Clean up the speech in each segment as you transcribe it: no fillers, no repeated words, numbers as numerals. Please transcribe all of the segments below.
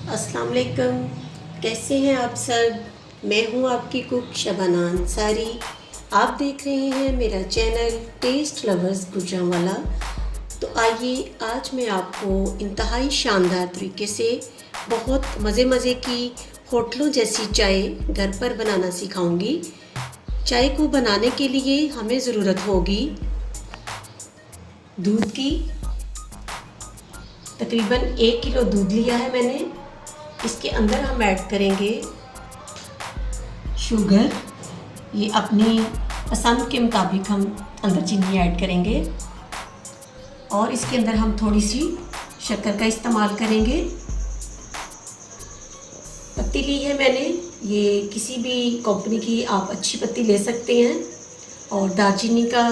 अस्सलाम वालेकुम। कैसे हैं आप सब? मैं हूं आपकी कुक शबाना अंसारी। आप देख रहे हैं मेरा चैनल टेस्ट लवर्स गुजरांवाला। तो आइए आज मैं आपको इंतहाई शानदार तरीके से बहुत मज़े की होटलों जैसी चाय घर पर बनाना सिखाऊंगी। चाय को बनाने के लिए हमें ज़रूरत होगी दूध की। तकरीबन 1 किलो दूध लिया है मैंने। इसके अंदर हम ऐड करेंगे शुगर। ये अपनी पसंद के मुताबिक हम अंदर चीनी ऐड करेंगे और इसके अंदर हम थोड़ी सी शक्कर का इस्तेमाल करेंगे। पत्ती ली है मैंने, ये किसी भी कंपनी की आप अच्छी पत्ती ले सकते हैं। और दालचीनी का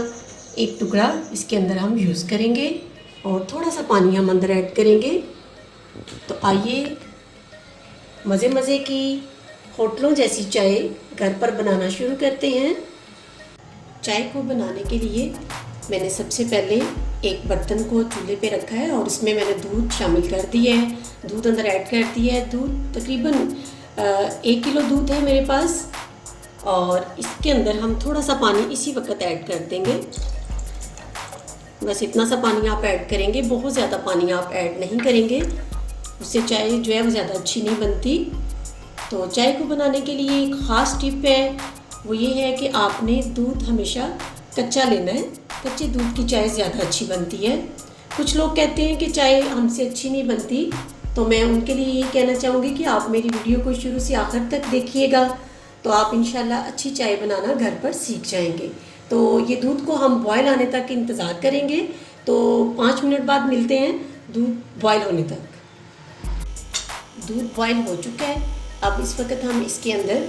एक टुकड़ा इसके अंदर हम यूज़ करेंगे और थोड़ा सा पानी हम अंदर ऐड करेंगे। तो आइए मज़े की होटलों जैसी चाय घर पर बनाना शुरू करते हैं। चाय को बनाने के लिए मैंने सबसे पहले एक बर्तन को चूल्हे पे रखा है और इसमें मैंने दूध शामिल कर दिया है। दूध अंदर ऐड कर दिया है। दूध तकरीबन 1 किलो दूध है मेरे पास और इसके अंदर हम थोड़ा सा पानी इसी वक्त ऐड कर देंगे। बस इतना सा पानी आप ऐड करेंगे, बहुत ज़्यादा पानी आप ऐड नहीं करेंगे, उससे चाय जो है वो ज़्यादा अच्छी नहीं बनती। तो चाय को बनाने के लिए एक ख़ास टिप है, वो ये है कि आपने दूध हमेशा कच्चा लेना है। कच्चे दूध की चाय ज़्यादा अच्छी बनती है। कुछ लोग कहते हैं कि चाय हमसे अच्छी नहीं बनती, तो मैं उनके लिए ये कहना चाहूँगी कि आप मेरी वीडियो को शुरू से आखिर तक देखिएगा, तो आप इंशाल्लाह अच्छी चाय बनाना घर पर सीख जाएंगे। तो ये दूध को हम बॉयल आने तक इंतज़ार करेंगे। तो 5 मिनट बाद मिलते हैं दूध बॉयल होने तक। दूध बॉयल हो चुका है। अब इस वक्त हम इसके अंदर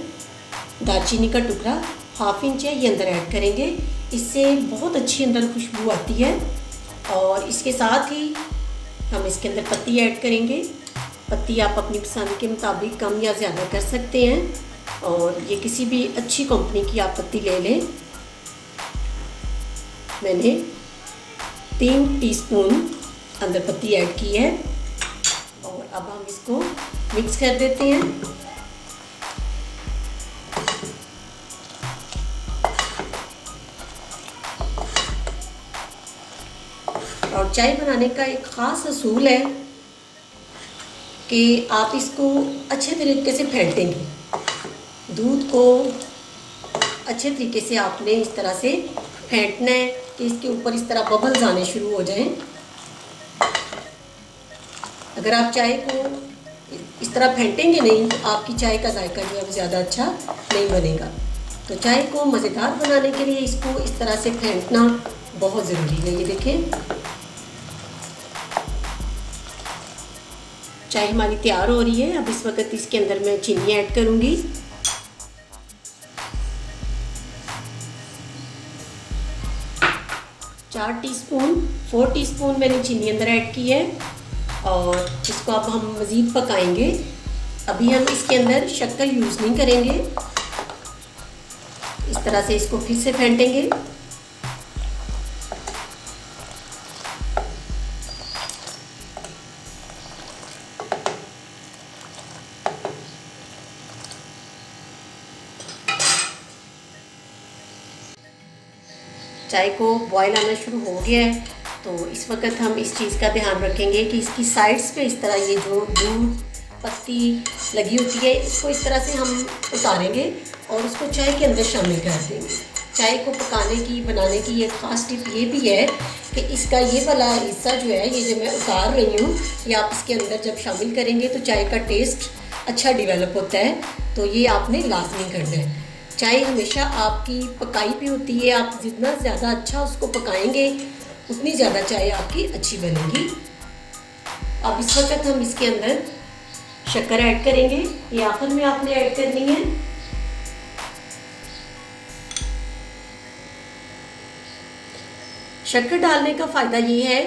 दालचीनी का टुकड़ा 1/2 इंच है, ये अंदर ऐड करेंगे। इससे बहुत अच्छी अंदर खुशबू आती है। और इसके साथ ही हम इसके अंदर पत्ती ऐड करेंगे। पत्ती आप अपनी पसंद के मुताबिक कम या ज़्यादा कर सकते हैं और ये किसी भी अच्छी कंपनी की आप पत्ती ले लें। मैंने 3 टीस्पून अंदर पत्ती ऐड की है और अब हम इसको मिक्स कर देते हैं। और चाय बनाने का एक ख़ास असूल है कि आप इसको अच्छे तरीके से फेंटेंगे। दूध को अच्छे तरीके से आपने इस तरह से फेंटना है कि इसके ऊपर इस तरह बबल्स आने शुरू हो जाएं। अगर आप चाय को इस तरह फेंटेंगे नहीं तो आपकी चाय का जायका जो है वो ज़्यादा अच्छा नहीं बनेगा। तो चाय को मज़ेदार बनाने के लिए इसको इस तरह से फेंटना बहुत ज़रूरी है। ये देखें, चाय हमारी तैयार हो रही है। अब इस वक्त इसके अंदर मैं चीनी ऐड करूँगी। फोर टीस्पून मैंने चीनी अंदर ऐड की है और इसको अब हम मज़ीद पकाएंगे। अभी हम इसके अंदर शक्कर यूज़ नहीं करेंगे। इस तरह से इसको फिर से फेंटेंगे। चाय को बॉयल आना शुरू हो गया है, तो इस वक्त हम इस चीज़ का ध्यान रखेंगे कि इसकी साइड्स पे इस तरह ये जो दूध पत्ती लगी होती है इसको इस तरह से हम उतारेंगे और उसको चाय के अंदर शामिल कर देंगे। चाय को पकाने की बनाने की एक ख़ास टिप ये भी है कि इसका ये वाला हिस्सा जो है, ये जो मैं उतार रही हूँ, ये आप इसके अंदर जब शामिल करेंगे तो चाय का टेस्ट अच्छा डिवेलप होता है। तो ये आपने लाजमी करना है। चाय हमेशा आपकी पकाई भी होती है, आप जितना ज़्यादा अच्छा उसको पकाएंगे उतनी ज़्यादा चाय आपकी अच्छी बनेगी। अब इस वक्त हम इसके अंदर शक्कर ऐड करेंगे। ये आखिर में आपने ऐड करनी है। शक्कर डालने का फ़ायदा ये है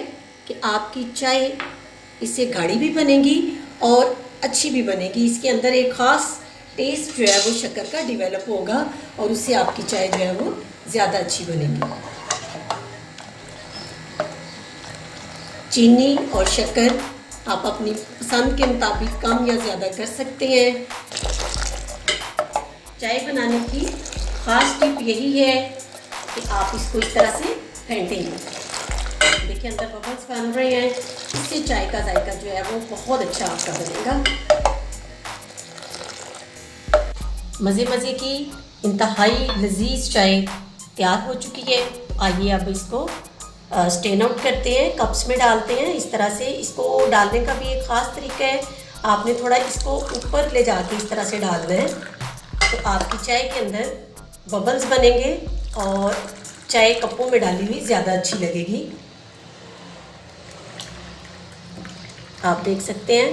कि आपकी चाय इससे गाढ़ी भी बनेगी और अच्छी भी बनेगी। इसके अंदर एक ख़ास टेस्ट जो है वो शक्कर का डिवेलप होगा और उससे आपकी चाय जो है वो ज़्यादा अच्छी बनेगी। चीनी और शक्कर आप अपनी पसंद के मुताबिक कम या ज़्यादा कर सकते हैं। चाय बनाने की ख़ास टिप यही है कि आप इसको इस तरह से फेंटेंगे। देखिए अंदर बबल्स बन रहे हैं, इससे चाय का जायका जो है वो बहुत अच्छा आपका बनेगा। मज़े मज़े की इंतहाई लजीज चाय तैयार हो चुकी है। आइए अब इसको स्टेन आउट करते हैं, कप्स में डालते हैं। इस तरह से इसको डालने का भी एक ख़ास तरीका है, आपने थोड़ा इसको ऊपर ले जाके इस तरह से डालना है, तो आपकी चाय के अंदर बबल्स बनेंगे और चाय कपों में डाली हुई ज़्यादा अच्छी लगेगी। आप देख सकते हैं।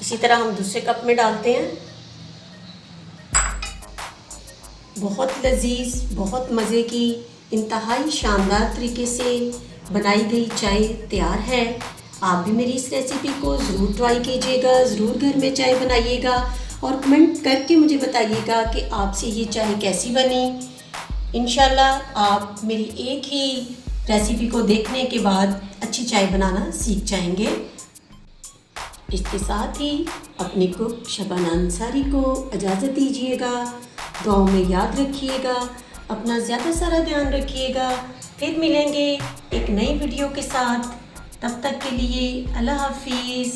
इसी तरह हम दूसरे कप में डालते हैं। बहुत लजीज, बहुत मज़े की, इंतहाई शानदार तरीके से बनाई गई चाय तैयार है। आप भी मेरी इस रेसिपी को ज़रूर ट्राई कीजिएगा, ज़रूर घर में चाय बनाइएगा और कमेंट करके मुझे बताइएगा कि आपसे ये चाय कैसी बनी। इंशाल्लाह आप मेरी एक ही रेसिपी को देखने के बाद अच्छी चाय बनाना सीख जाएंगे। इसके साथ ही अपनी कुक शबाना अंसारी को इजाज़त दीजिएगा। दुआओं में याद रखिएगा, अपना ज़्यादा सारा ध्यान रखिएगा। फिर मिलेंगे एक नई वीडियो के साथ, तब तक के लिए अल्लाह हाफिज़।